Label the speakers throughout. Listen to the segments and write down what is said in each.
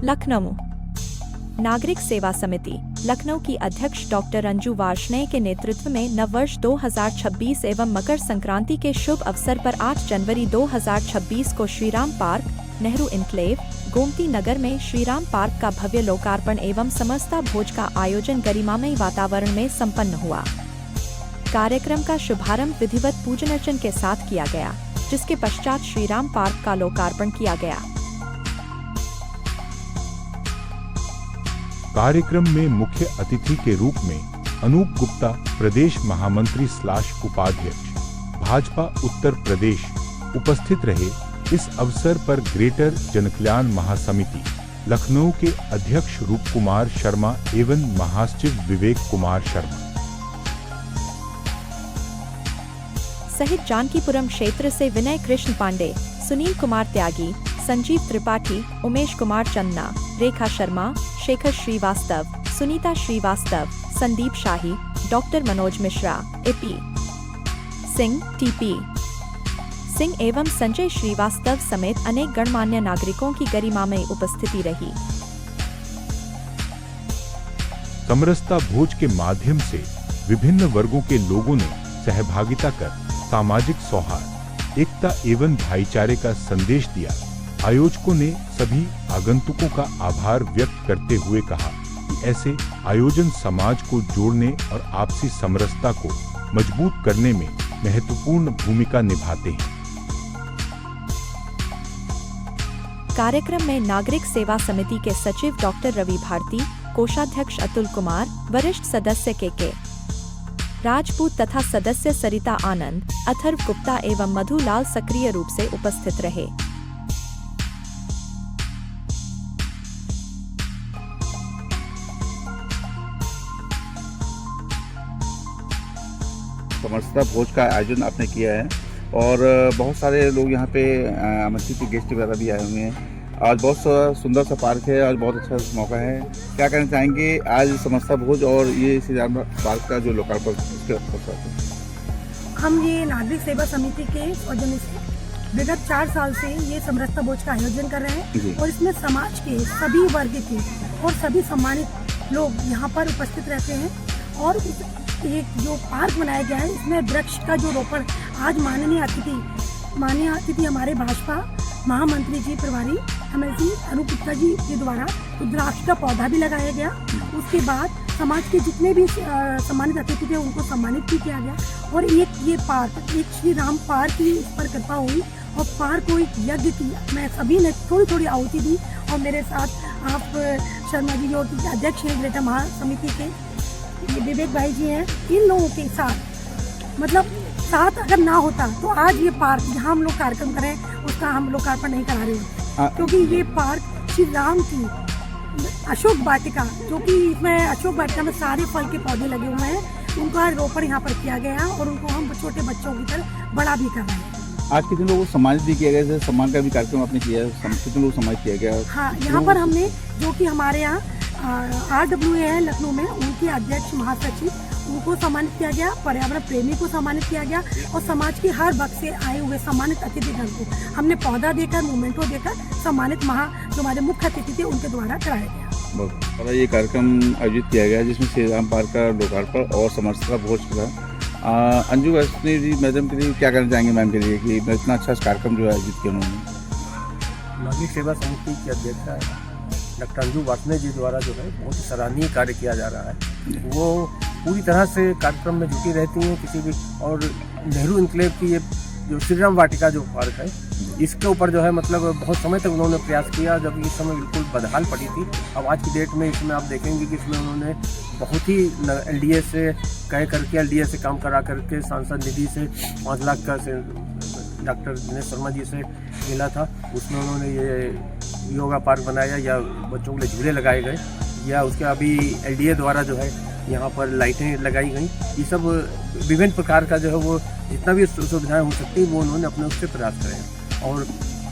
Speaker 1: लखनऊ। नागरिक सेवा समिति लखनऊ की अध्यक्ष डॉक्टर अंजू वार्ष्णेय के नेतृत्व में नववर्ष 2026 एवं मकर संक्रांति के शुभ अवसर पर 8 जनवरी 2026 को श्रीराम पार्क, नेहरू इनक्लेव, गोमती नगर में श्रीराम पार्क का भव्य लोकार्पण एवं समस्ता भोज का आयोजन गरिमामयी वातावरण में संपन्न हुआ। कार्यक्रम का शुभारंभ विधिवत पूजन अर्चन के साथ किया गया, जिसके पश्चात श्रीराम पार्क का लोकार्पण किया गया।
Speaker 2: कार्यक्रम में मुख्य अतिथि के रूप में अनूप गुप्ता, प्रदेश महामंत्री / उपाध्यक्ष, भाजपा उत्तर प्रदेश उपस्थित रहे। इस अवसर पर ग्रेटर जनकल्याण महासमिति लखनऊ के अध्यक्ष रूप कुमार शर्मा एवं महासचिव विवेक कुमार शर्मा
Speaker 1: सहित जानकीपुरम क्षेत्र से विनय कृष्ण पांडे, सुनील कुमार त्यागी, Sanjeev Tripathi, Umesh Kumar Channa, Rekha Sharma, Shekhar Srivastava, Sunita Srivastava, Sandeep Shahi, doctor Manoj Mishra, AP Singh, TP Singh एवं संजय श्रीवास्तव समेत अनेक गणमान्य नागरिकों की गरिमामयी उपस्थिति रही।
Speaker 2: समरसता भोज के माध्यम से विभिन्न वर्गों के लोगों ने सहभागिता कर सामाजिक सौहार्द, एकता एवं भाईचारे का संदेश दिया। आयोजकों ने सभी आगंतुकों का आभार व्यक्त करते हुए कहा कि ऐसे आयोजन समाज को जोड़ने और आपसी समरसता को मजबूत करने में महत्वपूर्ण भूमिका निभाते हैं।
Speaker 1: कार्यक्रम में नागरिक सेवा समिति के सचिव डॉक्टर रवि भारती, कोषाध्यक्ष अतुल कुमार, वरिष्ठ सदस्य के राजपूत तथा सदस्य सरिता आनंद, अथर्व गुप्ता एवं मधुलाल सक्रिय रूप से उपस्थित रहे।
Speaker 3: समरसता भोज का आयोजन आपने किया है और बहुत सारे लोग यहाँ पे आमंत्रित के गेस्ट वगैरह भी आए हुए हैं। आज बहुत सुंदर सा पार्क है, आज बहुत अच्छा मौका है। क्या कहना चाहेंगे आज समरसता भोज और ये श्रीराम पार्क का जो लोकार्पण इसके
Speaker 4: हम ये नागरिक सेवा समिति के सौजन्य से विगत 4 साल से ये समरसता भोज का आयोजन कर रहे हैं और इसमें समाज के सभी वर्ग के और सभी सम्मानित लोग यहाँ पर उपस्थित रहते हैं। और एक जो पार्क बनाया गया है इसमें वृक्ष का जो रोपण आज माननीय अतिथि हमारे भाजपा महामंत्री जी प्रभारी MLC अनूप गुप्ता जी के द्वारा रुद्राक्ष का पौधा भी लगाया गया। उसके बाद समाज के जितने भी सम्मानित अतिथि थे उनको सम्मानित भी किया गया और ये पार्क एक श्री राम पार्क की इस पर कृपा हुई और पार्क को एक यज्ञ किया। मैं सभी ने थोड़ी आहुति दी और मेरे साथ आप शर्मा जी जो अध्यक्ष हैं ग्रेटर महासमिति के विवेक भाई जी हैं, इन लोगों के साथ मतलब साथ अगर ना होता तो आज ये पार्क जहाँ हम लोग कार्यक्रम करें उसका हम लोकार्पण नहीं करा रहे होते, क्योंकि ये पार्क श्री राम की अशोक वाटिका, जो कि इसमें अशोक वाटिका में सारे फल के पौधे लगे हुए हैं, उनका रोपण यहाँ पर किया गया और उनको हम छोटे बच्चों की तरह बड़ा भी कर रहे हैं।
Speaker 3: आज कितने लोगों को सम्मानित भी किया गया, सम्मान का भी कार्यक्रम आपने किया है, कितने लोग सम्मानित किया गया?
Speaker 4: हाँ, यहाँ पर हमने जो कि हमारे यहाँ RWA है लखनऊ में, उनके अध्यक्ष महासचिव उनको सम्मानित किया गया, पर्यावरण प्रेमी को सम्मानित किया गया और समाज के हर वर्ग से आए हुए सम्मानित अतिथिगण को हमने पौधा देकर मोमेंटो देकर सम्मानित जो हमारे मुख्य अतिथि थे उनके द्वारा कराया गया।
Speaker 3: बहुत ये कार्यक्रम आयोजित किया गया जिसमें श्रीराम पार्क का लोकार्पण और समरसता भोज का। अंजू वार्ष्णेय जी मैडम के लिए क्या कहना चाहेंगे मैम के लिए कि इतना अच्छा कार्यक्रम जो आयोजित किया उन्होंने?
Speaker 5: नागरिक सेवा समिति की अध्यक्ष डॉक्टर अंजू वार्ष्णेय जी द्वारा जो है बहुत सराहनीय कार्य किया जा रहा है। वो पूरी तरह से कार्यक्रम में जुटी रहती हैं किसी भी, और नेहरू इनक्लेव की ये जो श्रीराम वाटिका जो पार्क है इसके ऊपर जो है मतलब बहुत समय तक उन्होंने प्रयास किया, जब इस समय बिल्कुल बदहाल पड़ी थी। अब आज की डेट में इसमें आप देखेंगे कि इसमें उन्होंने बहुत ही LDA से LDA से काम करा करके सांसद निधि से 5 लाख का से डॉक्टर दिनेश शर्मा जी से मिला था, उसमें उन्होंने ये योगा पार्क बनाया या बच्चों के लिए झूले लगाए गए, या उसके अभी LDA द्वारा जो है यहाँ पर लाइटें लगाई गई। ये सब विभिन्न प्रकार का जो है वो जितना भी सुविधाएं हो सकती है वो उन्होंने अपने उससे प्रयास करे हैं। और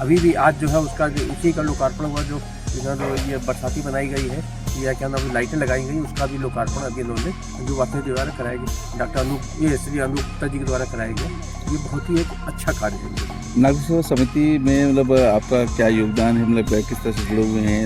Speaker 5: अभी भी आज जो है उसका इसी का लोकार्पण हुआ जो इधर ये बरसाती बनाई गई है, या क्या नाम लाइटें लगाई गई, उसका भी लोकार्पण अभी इन्होंने अंजू वासने जी द्वारा कराया गया, डॉक्टर श्री अनूप गुप्ता जी के द्वारा कराया गया। ये बहुत ही एक अच्छा कार्य है।
Speaker 3: नागरिक सेवा समिति में मतलब आपका क्या योगदान है, मतलब किस तरह से जुड़े हुए हैं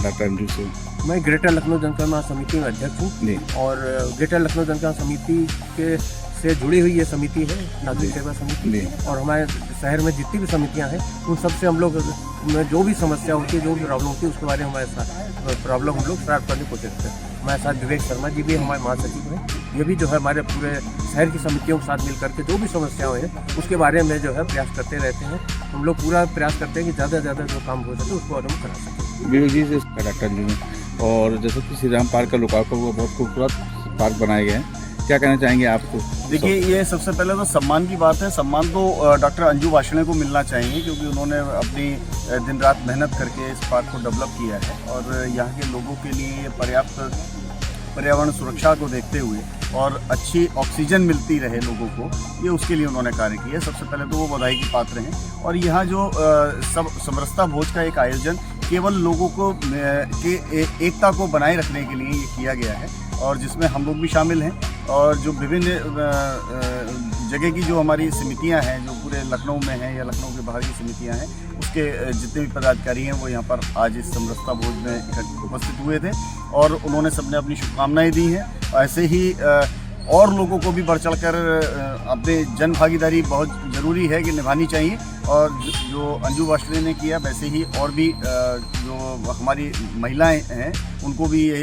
Speaker 3: डॉक्टर अंजू से?
Speaker 5: मैं ग्रेटर लखनऊ जनगणना समिति में अध्यक्ष हूँ और ग्रेटर लखनऊ जनगणना समिति के से जुड़ी हुई ये समिति है, नागरिक सेवा समिति। और हमारे शहर में जितनी भी समितियां हैं उन सब से हम लोग में जो भी समस्या होती है, जो भी प्रॉब्लम होती है, उसके बारे में हमारे साथ प्रॉब्लम हम लोग सॉल्व करने की कोशिश करते हैं। हमारे साथ विवेक शर्मा जी भी हमारे महासचिव हैं, ये भी जो है हमारे पूरे शहर की समितियों के साथ मिल करके जो भी समस्याएं हैं उसके बारे में जो है प्रयास करते रहते हैं। हम लोग पूरा प्रयास करते हैं कि ज़्यादा से ज़्यादा जो काम हो सके उसको हम करा सकें।
Speaker 3: विवेक जी से डॉक्टर जी में, और जैसे कि श्री राम पार्क का लोकार्पण हुआ, बहुत खूबसूरत पार्क बनाए गए हैं, क्या कहना चाहेंगे आपको?
Speaker 6: देखिए, ये सबसे पहले तो सम्मान की बात है। सम्मान तो डॉक्टर अंजू वार्ष्णेय को मिलना चाहिए, क्योंकि उन्होंने अपनी दिन रात मेहनत करके इस पार्क को डेवलप किया है और यहाँ के लोगों के लिए पर्याप्त पर्यावरण सुरक्षा को देखते हुए और अच्छी ऑक्सीजन मिलती रहे लोगों को, ये उसके लिए उन्होंने कार्य किया। सबसे पहले तो वो बधाई की पात्र हैं। और यहाँ जो सब समरसता भोज का एक आयोजन केवल लोगों को एकता को बनाए रखने के लिए ये किया गया है, और जिसमें हम लोग भी शामिल हैं। और जो विभिन्न जगह की जो हमारी समितियां हैं, जो पूरे लखनऊ में हैं या लखनऊ के बाहर की समितियां हैं, उसके जितने भी पदाधिकारी हैं वो यहाँ पर आज इस समरसता भोज में उपस्थित हुए थे और उन्होंने सबने अपनी शुभकामनाएं दी हैं। ऐसे ही और लोगों को भी बढ़ चढ़ कर अपने जन भागीदारी बहुत ज़रूरी है कि निभानी चाहिए, और जो अंजू वार्ष्णेय ने किया वैसे ही और भी जो हमारी महिलाएं हैं उनको भी ये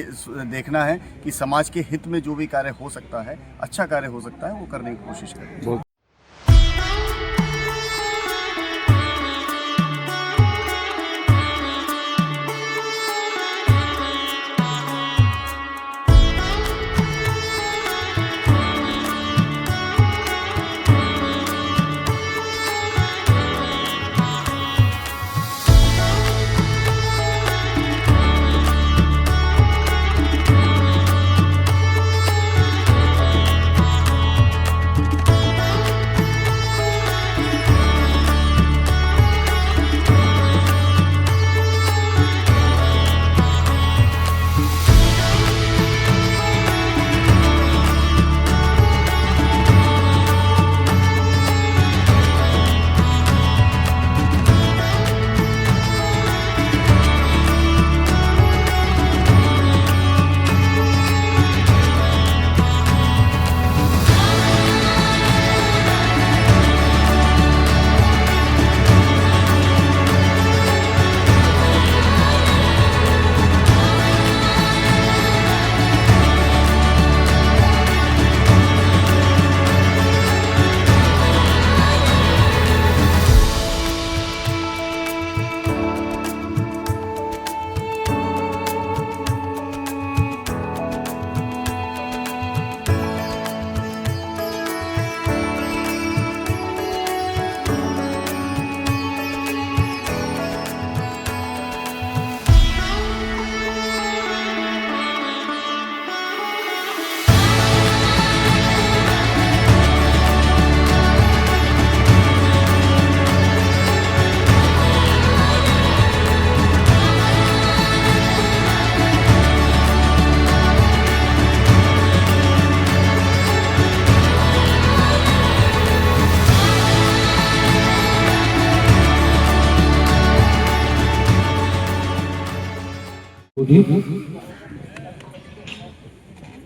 Speaker 6: देखना है कि समाज के हित में जो भी कार्य हो सकता है, अच्छा कार्य हो सकता है, वो करने की कोशिश करें।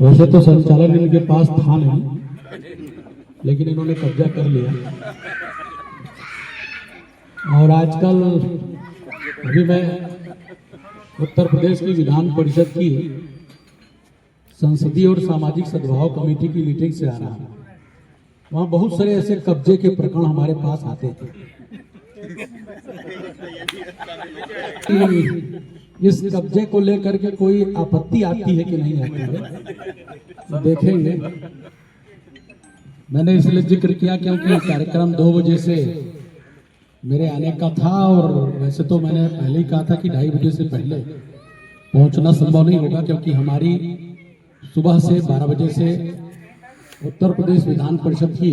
Speaker 7: वैसे तो संचालन इनके पास था नहीं, लेकिन इन्होंने कब्जा कर लिया। और आजकल अभी मैं उत्तर प्रदेश की विधान परिषद की संसदीय और सामाजिक सद्भाव कमेटी की मीटिंग से आ रहा हूँ। वहाँ बहुत सारे ऐसे कब्जे के प्रकरण हमारे पास आते थे। इस कब्जे को लेकर के कोई आपत्ति आती है कि नहीं आती है, तो देखेंगे। मैंने इसलिए जिक्र किया क्योंकि कार्यक्रम 2 बजे से मेरे आने का था, और वैसे तो मैंने पहले ही कहा था कि 2:30 बजे से पहले पहुंचना संभव नहीं होगा, क्योंकि हमारी सुबह से 12 बजे से उत्तर प्रदेश विधान परिषद की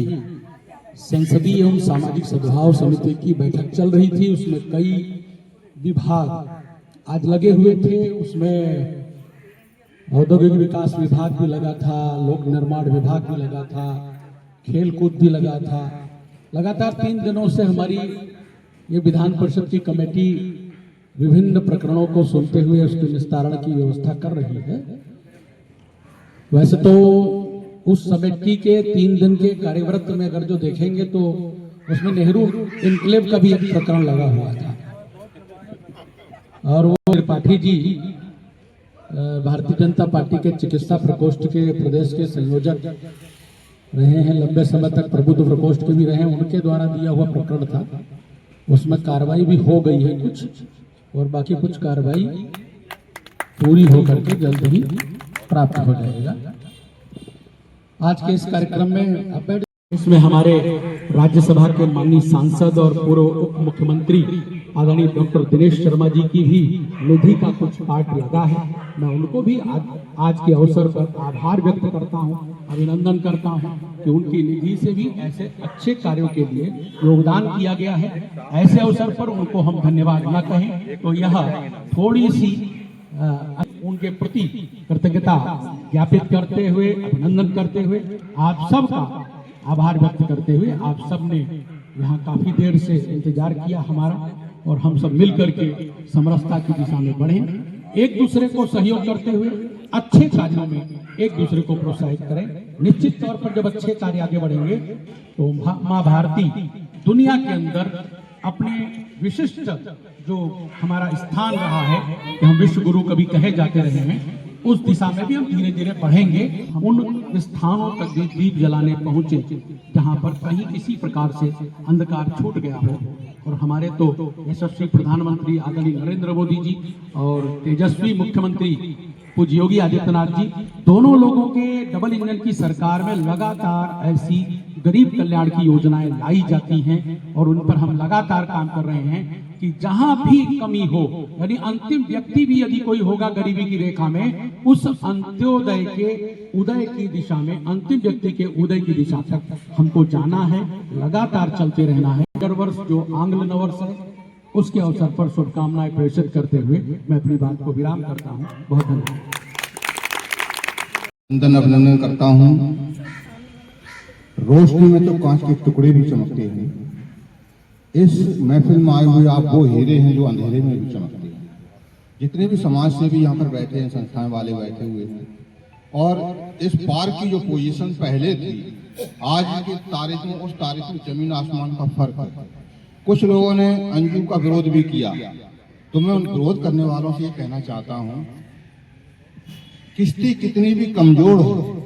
Speaker 7: संसदीय एवं सामाजिक सद्भाव समिति की बैठक चल रही थी। उसमें कई विभाग आज लगे हुए थे। उसमें औद्योगिक विकास विभाग भी लगा था, लोक निर्माण विभाग भी लगा था, खेल कूद भी लगा था। लगातार 3 दिनों से हमारी ये विधान परिषद की कमेटी विभिन्न प्रकरणों को सुनते हुए उसके निस्तारण की व्यवस्था कर रही है। वैसे तो उस कमेटी के 3 दिन के कार्यव्रत में अगर जो देखेंगे तो उसमें नेहरू इनक्लेव का भी एक प्रकरण लगा हुआ था, और वो त्रिपाठी जी भारतीय जनता पार्टी के चिकित्सा प्रकोष्ठ के प्रदेश के संयोजक रहे हैं, लंबे समय तक प्रबुद्ध प्रकोष्ठ के भी रहे हैं, उनके द्वारा दिया हुआ प्रकरण था। उसमें कार्रवाई भी हो गई है कुछ, और बाकी कुछ कार्रवाई पूरी होकर के जल्द ही प्राप्त हो जाएगा। आज के इस कार्यक्रम में इसमें हमारे राज्यसभा के माननीय सांसद और पूर्व उप मुख्यमंत्री आदरणीय डॉक्टर दिनेश शर्मा जी की भी निधि का कुछ पार्ट लगा है। मैं उनको भी आज के अवसर पर आभार व्यक्त करता हूं, अभिनंदन करता हूं कि उनकी निधि से भी ऐसे अच्छे कार्यों के लिए योगदान किया गया है। ऐसे अवसर पर उनको हम धन्यवाद न कहें तो यह थोड़ी सी उनके प्रति कृतज्ञता ज्ञापित करते हुए, अभिनंदन करते हुए, आप सबका आभार व्यक्त करते हुए, आप सब ने यहाँ काफी देर से इंतजार किया हमारा, और हम सब मिलकर के समरसता की दिशा में बढ़े, एक दूसरे को सहयोग करते हुए अच्छे कार्यों में एक दूसरे को प्रोत्साहित करें। निश्चित तौर पर जब अच्छे कार्य आगे बढ़ेंगे तो माँ भारती दुनिया के अंदर अपने विशिष्ट जो हमारा स्थान रहा है कि हम विश्व गुरु कभी कहे जाते रहे हैं, उस दिशा में भी हम धीरे धीरे बढ़ेंगे। उन स्थानों तक भी दीप जलाने पहुंचे जहां पर कहीं किसी प्रकार से अंधकार छूट गया हो। और हमारे तो यशस्वी प्रधानमंत्री आदरणीय नरेंद्र मोदी जी और तेजस्वी मुख्यमंत्री पूज्य योगी आदित्यनाथ जी, दोनों लोगों के डबल इंजन की सरकार में लगातार ऐसी गरीब कल्याण की योजनाएं लाई जाती हैं, और उन पर हम लगातार काम कर रहे हैं कि जहां भी कमी हो, यानी अंतिम व्यक्ति भी यदि कोई होगा गरीबी की रेखा में, उस अंत्योदय के उदय की दिशा में, अंतिम व्यक्ति के उदय की दिशा तक हमको जाना है, लगातार चलते रहना है। अगर वर्ष जो आंग्ल नववर्ष है उसके अवसर पर शुभकामनाएं प्रेषित करते हुए मैं अपनी बात को विराम करता हूं। बहुत धन्यवाद।
Speaker 8: अभिनंदन करता हूं। रोशनी में तो कांच के टुकड़े भी चमकते हैं, इस महफिल में आए हुए आप वो हीरे हैं जो अंधेरे में भी चमकते हैं। जितने भी समाज सेवी यहाँ पर बैठे हैं, संस्थान वाले बैठे हुए हैं, और इस पार्क की जो पोजीशन पहले थी, आज की तारीख में उस तारीख में जमीन आसमान का फर्क है। कुछ लोगों ने अंजू का विरोध भी किया, तो मैं उन विरोध करने वालों से ये कहना चाहता हूं, किश्ती कितनी भी कमजोर हो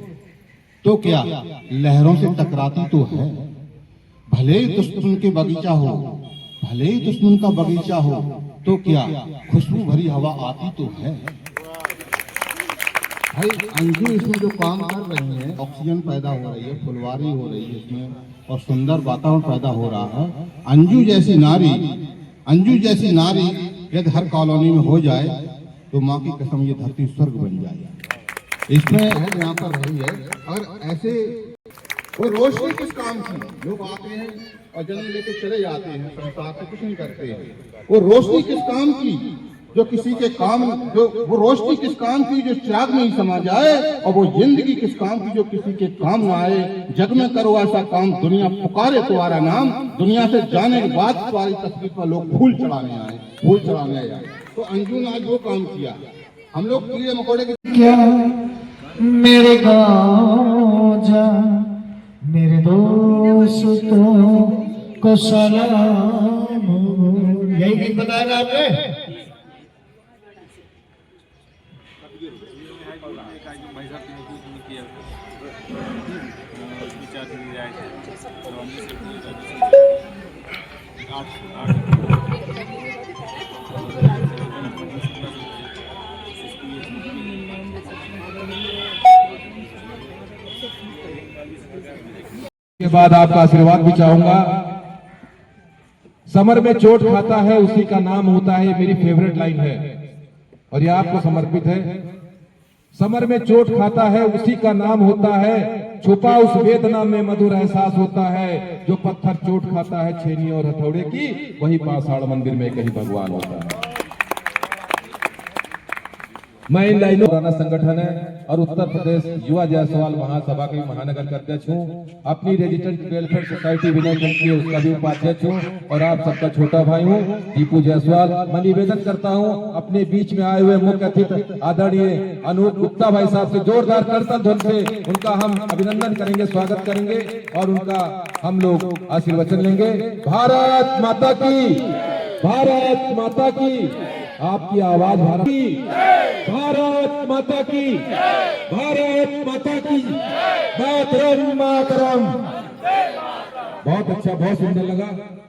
Speaker 8: तो क्या लहरों से टकराती तो है। भले ही दुश्मन के बगीचा हो, भले ही दुश्मन का बगीचा हो, तो क्या खुशबू भरी हवा आती तो है। भाई अंजू इसमें जो काम कर रही है, ऑक्सीजन पैदा हो रही है, फुलवारी हो रही है इसमें, और सुंदर वातावरण पैदा हो रहा है। अंजू जैसी नारी यदि हर कॉलोनी में हो जाए तो माँ की कसम ये धरती स्वर्ग बन जाए। इसमें यहाँ पर रही है, अगर ऐसे वो रोशनी किस काम की, लोग आते हैं और जल्दी लेके चले जाते हैं, संसार से कुछ नहीं करते हैं। वो रोशनी किस काम की जो किसी के काम, जो वो रोशनी किस काम की जो चिराग में ही समा जाए, और वो जिंदगी किस काम की जो किसी के काम ना आए। जग में करो ऐसा काम, दुनिया पुकारे तुम्हारा नाम, दुनिया से जाने के बाद तुम्हारी तस्वीर पर लोग फूल चढ़ाने आए। तो अंजू ने आज वो काम किया। हम लोग कीड़े मकोड़े के
Speaker 9: क्या मेरे गाँव जा, मेरे दोस्तों को सलाम, यही गीत बताया ना आपने।
Speaker 10: के बाद आपका आशीर्वाद भी चाहूंगा। समर में चोट खाता है उसी का नाम होता है, मेरी फेवरेट लाइन है और यह आपको समर्पित है। समर में चोट खाता है उसी का नाम होता है, छुपा उस वेदना में मधुर एहसास होता है। जो पत्थर चोट खाता है छेनी और हथौड़े की, वही पाषाण मंदिर में कहीं भगवान होता है। मैं इन लाइनों पुराना संगठन है और उत्तर प्रदेश युवा जायसवाल महासभा के महानगर का अध्यक्ष हूँ। अपनी रेजिडेंट वेलफेयर सोसाइटी विनय मंच की उसका भी उपाध्यक्ष हूँ और आप सबका छोटा भाई हूँ दीपू जायसवाल। मैं निवेदन करता हूँ अपने बीच में आए हुए मुख्य अतिथि आदरणीय अनूप गुप्ता भाई साहब से जोरदार करतल ध्वनि से उनका हम अभिनंदन करेंगे, स्वागत करेंगे और उनका हम लोग आशीर्वचन लेंगे। भारत माता की, भारत माता की, आपकी आवाज भारत की, भारत माता की, भारत माता की, मातरम मातरम। बहुत अच्छा, बहुत सुंदर लगा।